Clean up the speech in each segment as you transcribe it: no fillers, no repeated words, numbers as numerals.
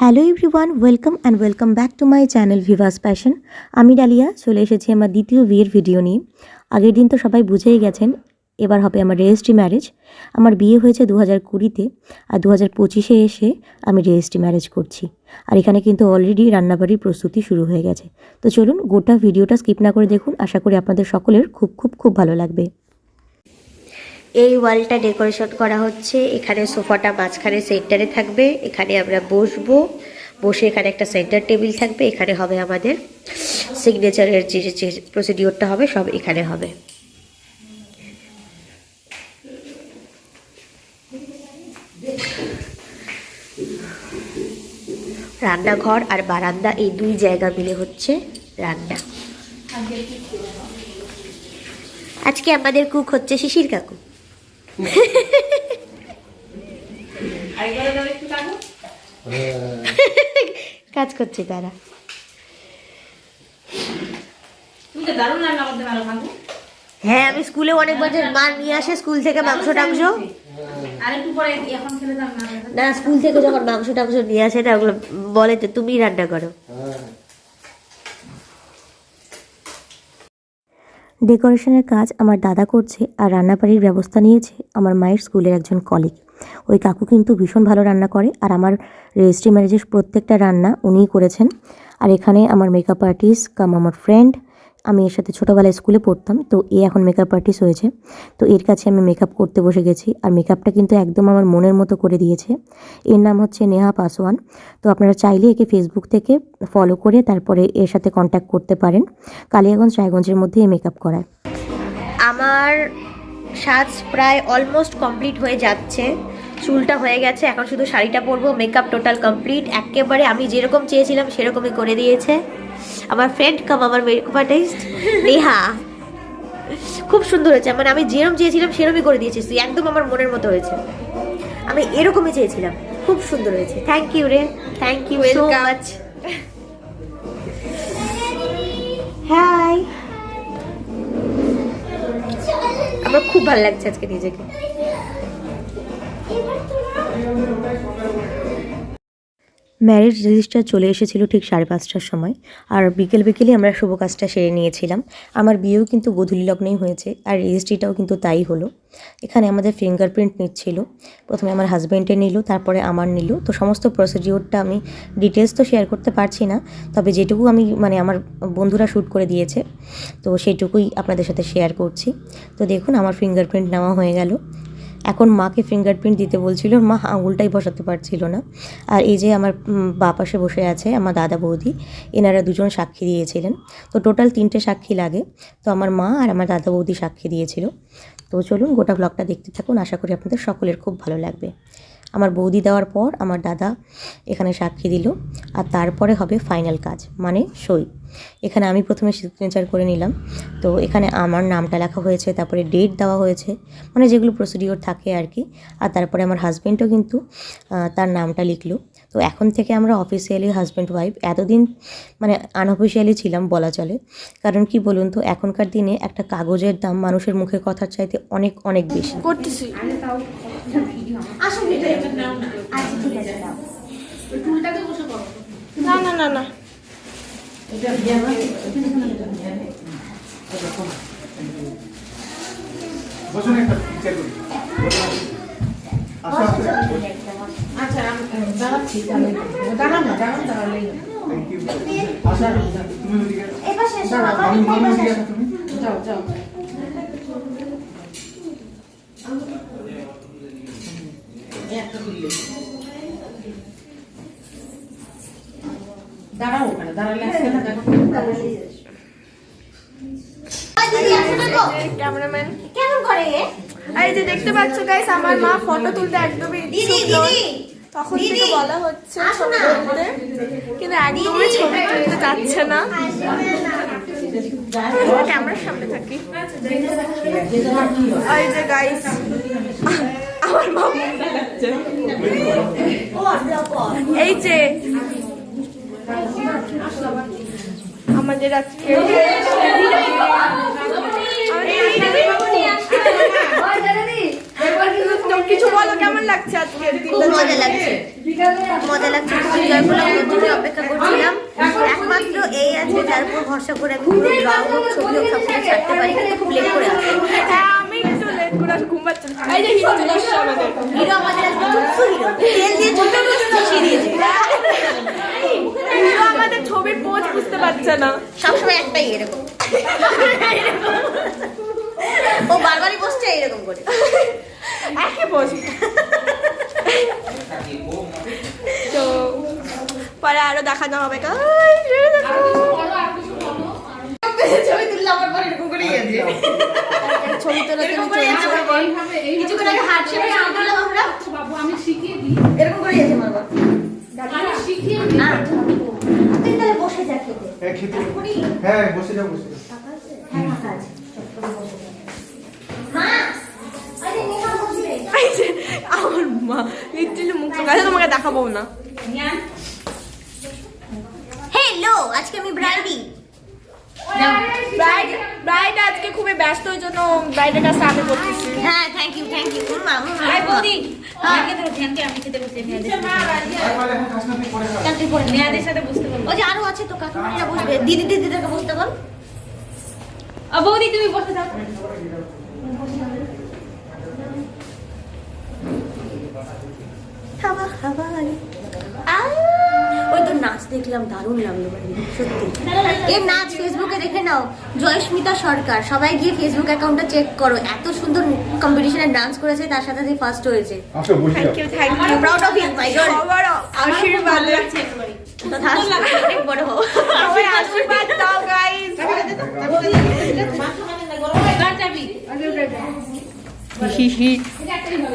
Hello everyone, welcome back to my channel Vivas passion. আমি dahlia চলে এসেছি আমার দ্বিতীয় বিয়ের ভিডিও নিয়ে। আগের দিন তো সবাই বুঝেই গেছেন, এবার হবে আমার রেজিস্ট্রি ম্যারেজ। আমার বিয়ে হয়েছে 2020-তে, আর 2025-এ এসে আমি রেজিস্ট্রি ম্যারেজ করছি। আর এখানে কিন্তু অলরেডি রান্নাবাড়ির প্রস্তুতি শুরু হয়ে গেছে। তো চলুন গোটা ভিডিওটা স্কিপ না করে দেখুন, আশা করি আপনাদের সকলের খুব ভালো লাগবে। এই ওয়ালটা ডেকোরেশন করা হচ্ছে। এখানে সোফাটা মাঝখানে সেন্টারে থাকবে, এখানে আমরা বসবো, বসে এখানে একটা সেন্টার টেবিল থাকবে, এখানে হবে আমাদের সিগনেচারের যে প্রসিডিওরটা হবে সব এখানে হবে। রান্নাঘর আর বারান্দা এই দুই জায়গা মিলে হচ্ছে রান্না। আজকে আমাদের কুক হচ্ছে শিশির কাকু। কাজ করছে তারা। হ্যাঁ, আমি স্কুলে অনেকবার মা নিয়ে আসে স্কুল থেকে মাংস টাংস। না, স্কুল থেকে যখন মাংস টাংস নিয়ে আসে না, ওগুলো বলে তো তুমি রান্না করো। ডেকোরেশনের কাজ আমার দাদা করছে, আর রান্নাবাড়ির ব্যবস্থা নিয়েছে আমার মায়ের স্কুলের একজন কলিগ। ওই কাকু কিন্তু ভীষণ ভালো রান্না করে, আর আমার রেজিস্ট্রি ম্যারেজের প্রত্যেকটা রান্না উনিই করেছেন। আর এখানে আমার মেকআপ আর্টিস্ট কাম আমার ফ্রেন্ড, আমি এর সাথে ছোটোবেলায় স্কুলে পড়তাম, তো এ এখন মেকআপ আর্টিস্ট হয়েছে। তো এর কাছে আমি মেকআপ করতে বসে গেছি, আর মেকআপটা কিন্তু একদম আমার মনের মতো করে দিয়েছে। এর নাম হচ্ছে নেহা পাসওয়ান। তো আপনারা চাইলে একে ফেসবুক থেকে ফলো করে তারপরে এর সাথে কন্ট্যাক্ট করতে পারেন। কালিয়াগঞ্জ রায়গঞ্জের মধ্যে এ মেকআপ করায়। আমার সাজ প্রায় অলমোস্ট কমপ্লিট হয়ে যাচ্ছে, চুলটা হয়ে গেছে, এখন শুধু শাড়িটা পরবো। মেকআপ টোটাল কমপ্লিট, একেবারে আমি যেরকম চেয়েছিলাম সেরকমই করে দিয়েছে আমার ফ্রেন্ড কাম আমার মেকআপ আর্টিস্ট নেহা। খুব সুন্দর হয়েছে, মানে আমি যেরকম চেয়েছিলাম সেরকমই করে দিয়েছিস তুই, একদম আমার মনের মতো হয়েছে। আমি এরকমই চেয়েছিলাম, খুব সুন্দর হয়েছে। থ্যাংক ইউ রে, thank you so much. Hi, আমার খুব ভালো লাগছে আজকে নিজেকে। ম্যারেজ রেজিস্টার চলে এসেছিল ঠিক 5:30টার সময়, আর বিকেলে আমরা শুভ কাজটা সেরে নিয়েছিলাম। আমার বিয়েও কিন্তু গোধূলি লগ্নেই হয়েছে, আর রেজিস্ট্রিটাও কিন্তু তাই হলো। এখানে আমাদের ফিঙ্গারপ্রিন্ট নিচ্ছিল, প্রথমে আমার হাজব্যান্ডের নিল, তারপরে আমার নিল। তো সমস্ত প্রসিডিওরটা আমি ডিটেলস তো শেয়ার করতে পারছি না, তবে যেটুকু আমি আমার বন্ধুরা শ্যুট করে দিয়েছে, তো সেটুকুই আপনাদের সাথে শেয়ার করছি। তো দেখুন আমার ফিঙ্গারপ্রিন্ট নেওয়া হয়ে গেল। এখন মাকে ফিঙ্গারপ্রিন্ট দিতে বলছিল, মা আঙুলটাই বসাতে পারছিল না। আর এই যে আমার বাঁ পাশে বসে আছে আমার দাদা বৌদি, এনারা দুজন সাক্ষী দিয়েছিলেন। তো টোটাল 3টে সাক্ষী লাগে, তো আমার মা আর আমার দাদা বৌদি সাক্ষী দিয়েছিল। তো চলুন গোটা ব্লগটা দেখতে থাকুন, আশা করি আপনাদের সকলের খুব ভালো লাগবে। আমার বৌদি দেওয়ার পর আমার দাদা এখানে সাক্ষী দিল, আর তারপরে হবে ফাইনাল কাজ, মানে সই। এখানে আমি প্রথমে সিগনেচার করে নিলাম। তো এখানে আমার নামটা লেখা হয়েছে, তারপরে ডেট দেওয়া হয়েছে, মানে যেগুলো প্রসিডিওর থাকে আর কি। আর তারপরে আমার হাজব্যান্ডও কিন্তু তার নামটা লিখলো। তো এখন থেকে আমরা অফিসিয়ালি হাজব্যান্ড ওয়াইফ। এতদিন আনঅফিসিয়ালি ছিলাম বলা চলে, কারণ কি বলুন তো, এখনকার দিনে একটা কাগজের দাম মানুষের মুখে কথার চাইতে অনেক বেশি। করতেছি না আচ্ছা দাঁড়াচ্ছি, দাঁড়ান না, দাঁড়ালেই যাও দাঁড়াও, ওখানে দাঁড়ালে আসছে না। ক্যামেরাম্যান কেমন করে? এই যে দেখতে পাচ্ছ গাইস, আমার মা ফটো তুলতে একদমই ইচ্ছুক নয়। তখন থেকে বলা হচ্ছে ছবি তুলতে, কিন্তু একদমই ছবি তুলতে যাচ্ছে না। ক্যামেরার সামনে থাকি। এই যে গাইস, আমার মা এই যে আমাদের আজকে কিছু বলো, কেমন লাগছে আজকে? খুব মজা লাগছে, মজা লাগছে, খুব এনজয় করলাম। ওর জন্য অপেক্ষা করছিলাম, একমাত্র এই আছে যার উপর ভরসা করে আমি পুরো ব্লগ হোক, ছবি হোক, সব কিছু ছাড়তে পারি, কিন্তু খুব লেট করে আসে। হ্যাঁ, আমি একটু লেট করে ঘুম পাচ্ছে। এই যে হিরো চলে আসছে আমাদের। হিরো আমাদের আজকে চুপসু হিরো, তেল দিয়ে চুপে মিশিয়ে দিয়েছে। হিরো আমাদের ছবির পোজ বুঝতে পারছে না। সবসময় একটাই এরকম, ও বারবারই বসছে এরকম করে, একই পোজ। তো পরে আরো দেখানো হবে। ছবি তুললে আমার পরে এরকম করেই আছে, ছবি তোলা কিছুক্ষণ আগে হার্ট শেপে ছবি তুললাম আমরা, বাবু আমি শিখিয়ে দিই, এরকম করেই আছে আমার বাবা। আমি শিখিয়ে দিই। তুই তাহলে বসে যা খেতে। হ্যাঁ বসে যাও বসে যাও। হ্যাঁ ফাঁকা আছে, বসে যা। মা, আরে নেহা বসবে। এই যে আমার মা লিটারালি মুখ কাছে তোমাকে দেখাবো না। হ্যালো, আজকে আমি ব্রাইডি। ব্রাইড আজকে খুবই ব্যস্ত, ওই জন্য ব্রাইডের কাছে আমি করতেছি। হ্যাঁ, থ্যাংক ইউ মা। আই বৌদি হ্যাঁ। আমাকে তো ধ্যানকে আমি খেতে বসে মেয়েদের সাথে। তারপরে এখন খাস না তুই পরে খা। চল তুই পড়ে নে। মেয়েদের সাথে বসতে বলবো। ওই যে আরো আছে তো, কাকিমারা বসবে, দিদিদেরকে বসতে বল। বৌদি তুমি বসে থাকো। ওই তো নাচ দেখলাম, দারুণ লাগলো মানে সত্যি। এর নাচ ফেসবুকে দেখে নাও, জয়স্মিতা সরকার, সবাই গিয়ে ফেসবুক অ্যাকাউন্টটা চেক করো, এত সুন্দর কম্পিটিশনে ডান্স করেছে, তার সাথে ফার্স্ট হয়েছে। আচ্ছা বসে থ্যাংক যাও। You, thank you. Proud of you my god. সবার আশীর্বাদ, অনেক বড় হও। সবাই আশীর্বাদ দাও গাইস। এবার যাবি।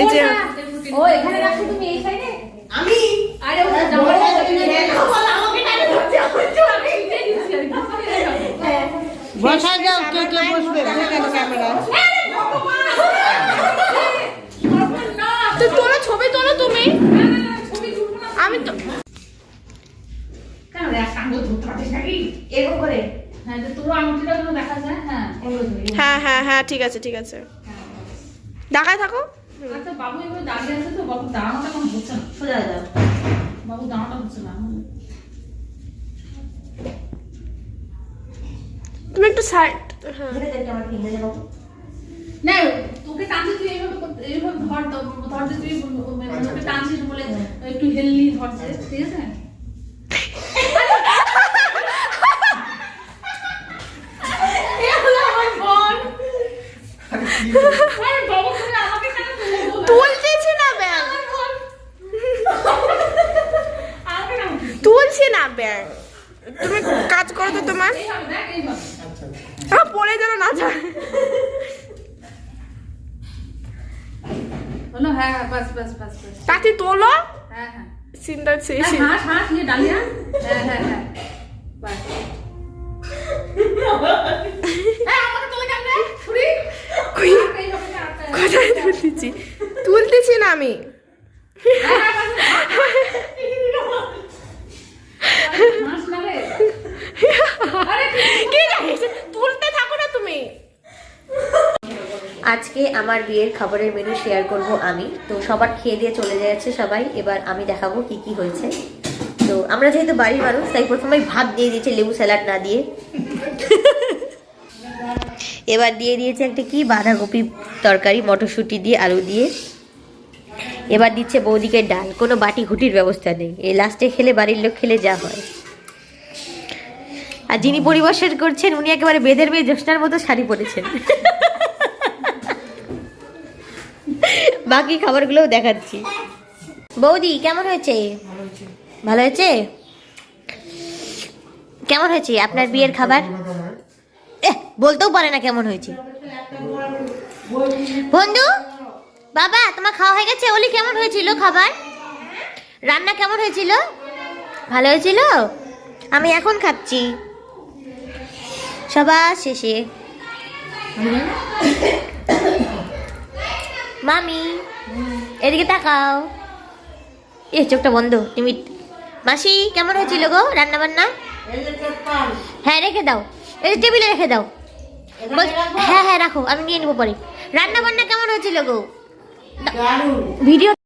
এই যে ও এখানে রাখো তুমি এই সাইডে। আমি আরে ওটা যাও। বসা যাও, কে কে বসবে? তো তোলা ছবি তোলো তুমি। আমি তো কেন রে সাঙ্গ ধরতে পারছিস নাকি? এরকম করে হ্যাঁ তো তোর আঙুলটা যেন দেখা যায়। হ্যাঁ হ্যাঁ হ্যাঁ হ্যাঁ, ঠিক আছে ঠিক আছে, ঢাকায় থাকো। আচ্ছা বাবু এবার দাঁড়িয়ে আছে তো, বাবু দাঁড়ানোটা এখন হচ্ছে না। সোজা যাও। বাবু দাঁড়ানোটা হচ্ছে না। তুমি একটু সাইড। হ্যাঁ ধীরে ধীরে আমার কিনে যাবো। না তোকে টানছি, তুই এইভাবে ধর ধরতে, তুই ওকে টানছিস বলে একটু হেললি ধরছে, ঠিক আছে? আরে বাবু তুমি আমাকে কেন তুলছো? তুলতেছি না ব্যাগ, আমাকে কেন তুলছো? তুলছি না ব্যাগ। তুমি কাজ করো তো তোমার। এইভাবে দেখ, এইভাবে। পরে যেন না যায়। হলো, হ্যাঁ হ্যাঁ, বাস বাস বাস বাস। তাকে তোলো, হ্যাঁ হ্যাঁ সিনটা শেষ। হাঁস হাঁস নিয়ে ডালিয়া। হ্যাঁ হ্যাঁ হ্যাঁ, বাস। আমাকে তোলে কেন রে? ছুরি। এইভাবে না, কোথায় তুলতেছি? তুলতেছি না আমি। হাঁস না রে। কি জানিস? তুলতে থাকো না তুমি। আজকে আমার বিয়ের খাবারের মেনু শেয়ার করব আমি। তো সবার খেয়ে দিয়ে চলে যাচ্ছে সবাই, এবার আমি দেখাবো কি কি হয়েছে। তো আমরা যেহেতু বাড়ির মানুষ, তাই প্রথমেই ভাত দিয়ে দিয়েছে, লেবু স্যালাড না দিয়ে। এবার দিয়ে দিয়েছে একটা কি বাঁধাকপি তরকারি, মটরশুঁটি দিয়ে, আলু দিয়ে। এবার দিচ্ছে বৌদিকে ডাল, কোনো বাটি ঘুটির ব্যবস্থা নেই, এই লাস্টে খেলে বাড়ির লোক খেলে যা হয়। আর যিনি পরিবেশন করছেন উনি একেবারে বেদের মেয়ে জ্যোৎস্নার মতো শাড়ি পরেছেন। বাকি খাবারগুলোও দেখাচ্ছি। বৌদি কেমন হয়েছে? ভালো হয়েছে? কেমন হয়েছে আপনার বিয়ের খাবার? বলতেও পারে না কেমন হয়েছে। বন্ধু বাবা, তোমার খাওয়া হয়ে গেছে? ওলি কেমন হয়েছিল খাবার? রান্না কেমন হয়েছিল? ভালো হয়েছিল? আমি এখন খাচ্ছি সবার শেষে। মামি এদিকে তাকাও, এ চোখটা বন্ধ। তুমি মাসি কেমন হয়েছিল গো রান্না বান্না? হ্যাঁ রেখে দাও, এই টেবিলে রেখে দাও। হ্যাঁ হ্যাঁ রাখো, আমি নিয়ে নেবো পরে। রান্না বান্না কেমন হয়েছিল গো? ভিডিও